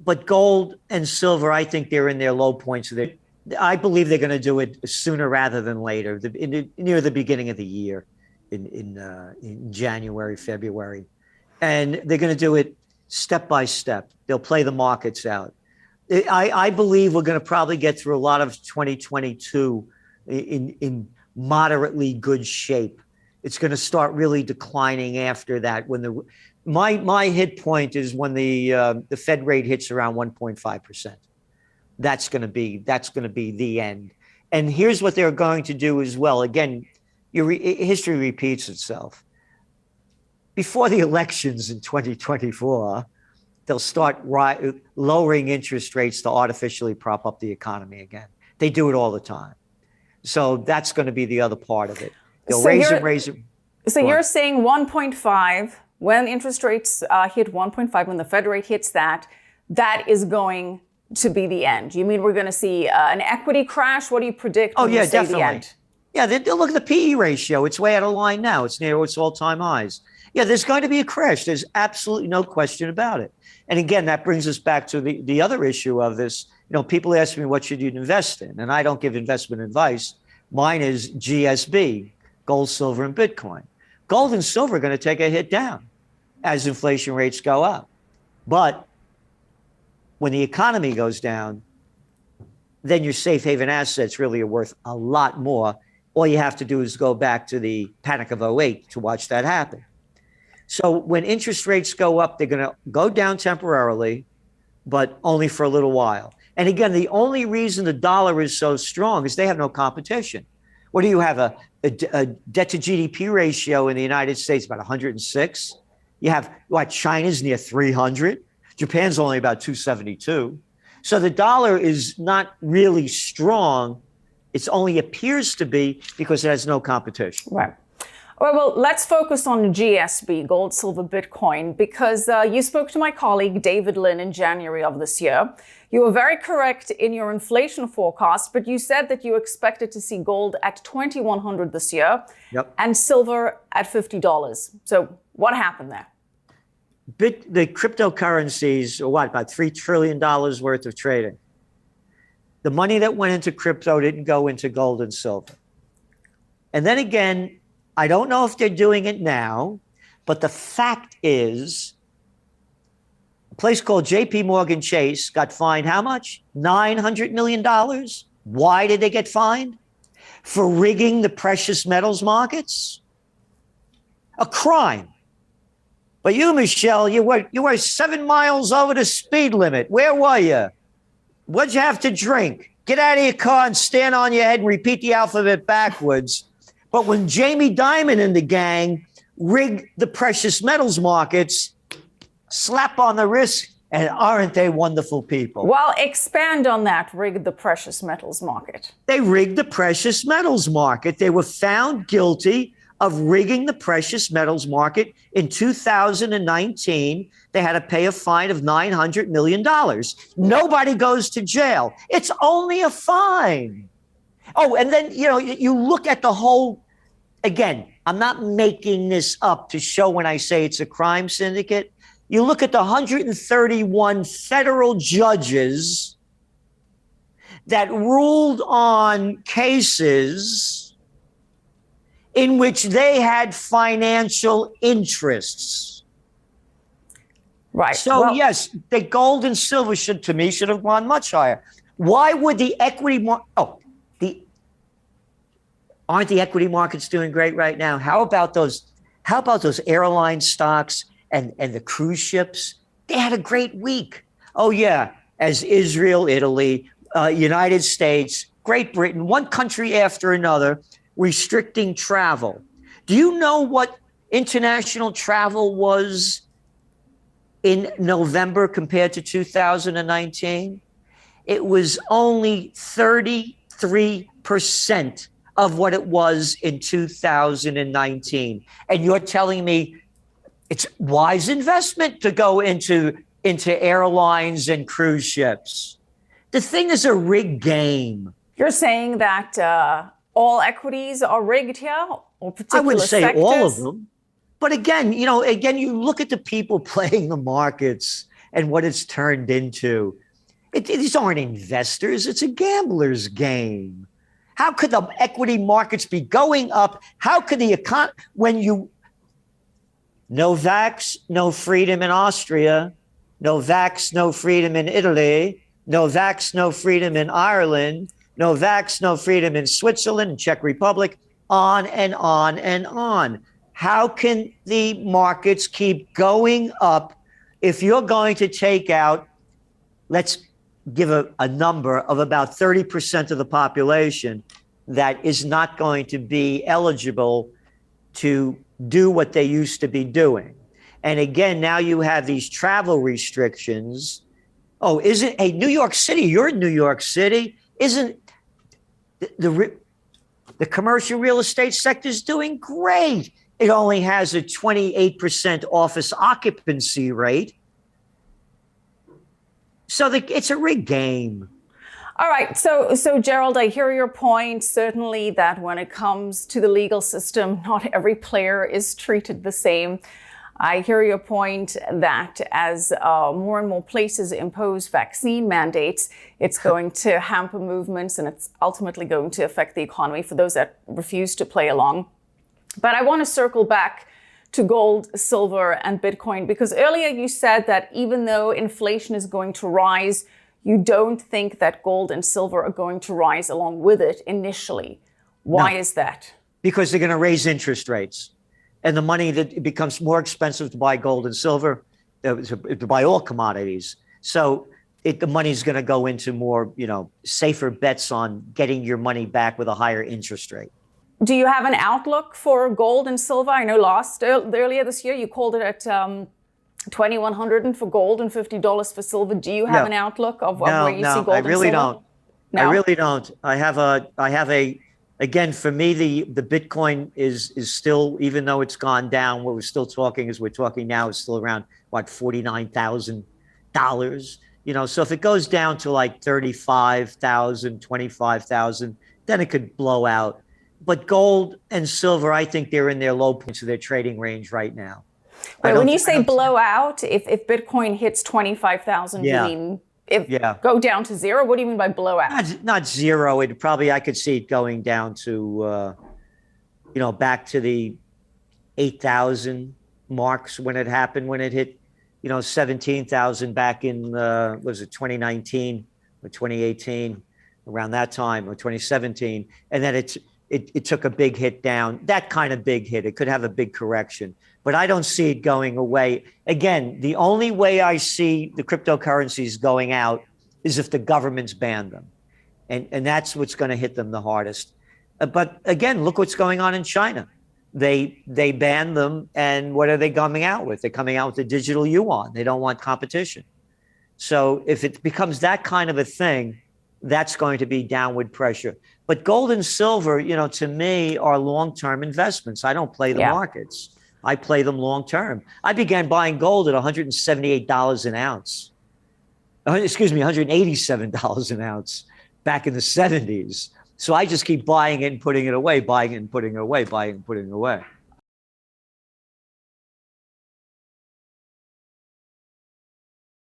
but gold and silver, I think they're in their low points. I believe they're going to do it sooner rather than later, near the beginning of the year, in January, February, and they're going to do it step by step. They'll play the markets out. I believe we're going to probably get through a lot of 2022 in moderately good shape. It's going to start really declining after that. When my hit point is when the Fed rate hits around 1.5%. That's going to be the end. And here's what they're going to do as well. Again, history repeats itself. Before the elections in 2024, they'll start lowering interest rates to artificially prop up the economy again. They do it all the time. So that's going to be the other part of it. They'll raise it. So you're saying 1.5, when interest rates hit 1.5, when the Fed rate hits that is going to be the end. You mean we're going to see an equity crash? What do you predict? Oh, yeah, definitely. The end? Yeah, they'll look at the PE ratio. It's way out of line now. It's near its all-time highs. Yeah, there's going to be a crash. There's absolutely no question about it. And again, that brings us back to the other issue of this. You know, people ask me, what should you invest in? And I don't give investment advice. Mine is GSB, gold, silver, and Bitcoin. Gold and silver are going to take a hit down as inflation rates go up. But when the economy goes down, then your safe haven assets really are worth a lot more. All you have to do is go back to the Panic of '08 to watch that happen. So when interest rates go up, they're going to go down temporarily, but only for a little while. And again, the only reason the dollar is so strong is they have no competition. What do you have? A debt to GDP ratio in the United States, about 106. You have China's near 300. Japan's only about 272. So the dollar is not really strong. It only appears to be because it has no competition. Right. Well, let's focus on GSB, gold, silver, Bitcoin, because you spoke to my colleague, David Lin, in January of this year. You were very correct in your inflation forecast, but you said that you expected to see gold at $2,100 this year. Yep. And silver at $50. So what happened there? The cryptocurrencies are about $3 trillion worth of trading. The money that went into crypto didn't go into gold and silver. And then again, I don't know if they're doing it now, but the fact is, a place called JP Morgan Chase got fined how much? $900 million. Why did they get fined? For rigging the precious metals markets? A crime. But you, Michelle, you were 7 miles over the speed limit. Where were you? What'd you have to drink? Get out of your car and stand on your head and repeat the alphabet backwards. But when Jamie Dimon and the gang rigged the precious metals markets, slap on the wrist, and aren't they wonderful people? Well, expand on that, rigged the precious metals market. They rigged the precious metals market. They were found guilty of rigging the precious metals market in 2019. They had to pay a fine of $900 million. Nobody goes to jail. It's only a fine. Oh, and then, you look at the whole, again, I'm not making this up to show when I say it's a crime syndicate. You look at the 131 federal judges that ruled on cases in which they had financial interests. Right. So, yes, the gold and silver should have gone much higher. Why would the equity market? Aren't the equity markets doing great right now? How about those airline stocks and the cruise ships? They had a great week. Oh, yeah, as Israel, Italy, United States, Great Britain, one country after another, restricting travel. Do you know what international travel was in November compared to 2019? It was only 33% of what it was in 2019. And you're telling me it's wise investment to go into airlines and cruise ships. The thing is a rigged game. You're saying that all equities are rigged here, or particular I wouldn't say sectors? all of them. But again, you look at the people playing the markets and what it's turned into. These aren't investors. It's a gambler's game. How could the equity markets be going up? How could the economy, no vax, no freedom in Austria, no vax, no freedom in Italy, no vax, no freedom in Ireland, no vax, no freedom in Switzerland and Czech Republic, on and on and on. How can the markets keep going up if you're going to take out, let's give a number of about 30% of the population that is not going to be eligible to do what they used to be doing. And again, now you have these travel restrictions. Oh, isn't New York City? You're in New York City. Isn't the commercial real estate sector is doing great? It only has a 28% office occupancy rate. So it's a rigged game. All right. So Gerald, I hear your point. Certainly that when it comes to the legal system, not every player is treated the same. I hear your point that as more and more places impose vaccine mandates, it's going to hamper movements and it's ultimately going to affect the economy for those that refuse to play along. But I want to circle back to gold, silver, and Bitcoin, because earlier you said that even though inflation is going to rise, you don't think that gold and silver are going to rise along with it initially. Why is that? Because they're going to raise interest rates. And the money that it becomes more expensive to buy gold and silver, to buy all commodities. So the money's going to go into more, safer bets on getting your money back with a higher interest rate. Do you have an outlook for gold and silver? I know earlier this year you called it at $2,100 for gold and $50 for silver. Do you have an outlook of where you see gold and silver? I really don't. No, I really don't. I have a. Again, for me, the Bitcoin is still, even though it's gone down, what we're still talking as we're talking now is still around $49,000. So if it goes down to like 35,000, 25,000, then it could blow out. But gold and silver, I think they're in their low points of their trading range right now. Wait, when you say blow out, if Bitcoin hits 25,000, you mean go down to zero? What do you mean by blow out? Not zero. I could see it going down to, back to the 8,000 marks when it happened, when it hit, 17,000 back in, 2019 or 2018, around that time, or 2017. And then it took a big hit down, that kind of big hit. It could have a big correction, but I don't see it going away. Again, the only way I see the cryptocurrencies going out is if the governments ban them. And that's what's going to hit them the hardest. But again, look what's going on in China. They banned them, and what are they coming out with? They're coming out with the digital yuan. They don't want competition. So if it becomes that kind of a thing, that's going to be downward pressure. But gold and silver, to me, are long-term investments. I don't play the markets. I play them long-term. I began buying gold at $178 an ounce. $187 an ounce back in the 70s. So I just keep buying it and putting it away, buying it and putting it away, buying it and putting it away.